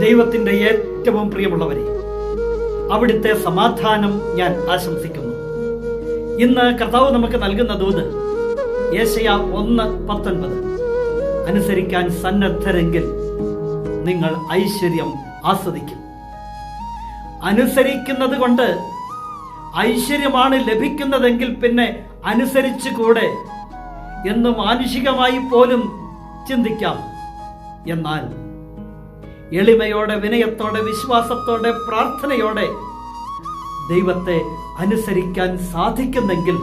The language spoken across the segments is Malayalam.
ദൈവത്തിൻ്റെ ഏറ്റവും പ്രിയമുള്ളവരെ, അവിടുത്തെ സമാധാനം ഞാൻ ആശംസിക്കുന്നു. ഇന്ന് കർത്താവ് നമുക്ക് നൽകുന്ന ദൂത് യെശയ്യാ 1:19. അനുസരിക്കാൻ സന്നദ്ധരെങ്കിൽ നിങ്ങൾ ഐശ്വര്യം ആസ്വദിക്കും. അനുസരിക്കുന്നത് കൊണ്ട് ഐശ്വര്യമാണ് ലഭിക്കുന്നതെങ്കിൽ പിന്നെ അനുസരിച്ചു കൂടെ എന്ന് മാനുഷികമായി പോലും ചിന്തിക്കാം. എന്നാൽ എളിമയോടെ, വിനയത്തോടെ, വിശ്വാസത്തോടെ, പ്രാർത്ഥനയോടെ ദൈവത്തെ അനുസരിക്കാൻ സാധിക്കുന്നെങ്കിൽ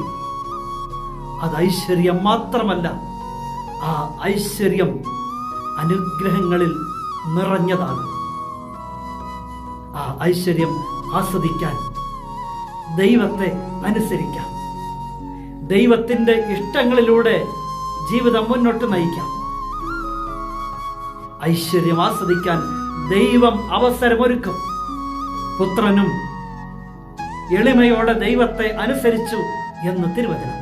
അത് ഐശ്വര്യം മാത്രമല്ല, ആ ഐശ്വര്യം അനുഗ്രഹങ്ങളിൽ നിറഞ്ഞതാണ്. ആ ഐശ്വര്യം ആസ്വദിക്കാൻ ദൈവത്തെ അനുസരിക്കാം. ദൈവത്തിൻ്റെ ഇഷ്ടങ്ങളിലൂടെ ജീവിതം മുന്നോട്ട് നയിക്കാം. ഐശ്വര്യം ആസ്വദിക്കാൻ ദൈവം അവസരമൊരുക്കും. പുത്രനും എളിമയോടെ ദൈവത്തെ അനുസരിച്ചു എന്ന് തിരുവചനം.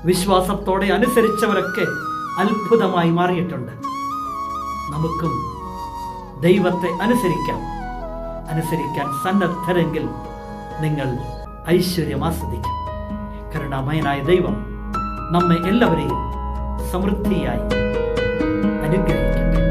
വിശ്വാസത്തോടെ അനുസരിച്ചവരൊക്കെ അത്ഭുതമായി മാറിയിട്ടുണ്ട്. നമുക്കും ദൈവത്തെ അനുസരിക്കാം. അനുസരിക്കാൻ സന്നദ്ധരെങ്കിൽ നിങ്ങൾ ഐശ്വര്യം ആസ്വദിക്കും. കരുണാമയനായ ദൈവം നമ്മെ എല്ലാവരെയും സമൃദ്ധിയായി അനുഗ്രഹിക്കട്ടെ.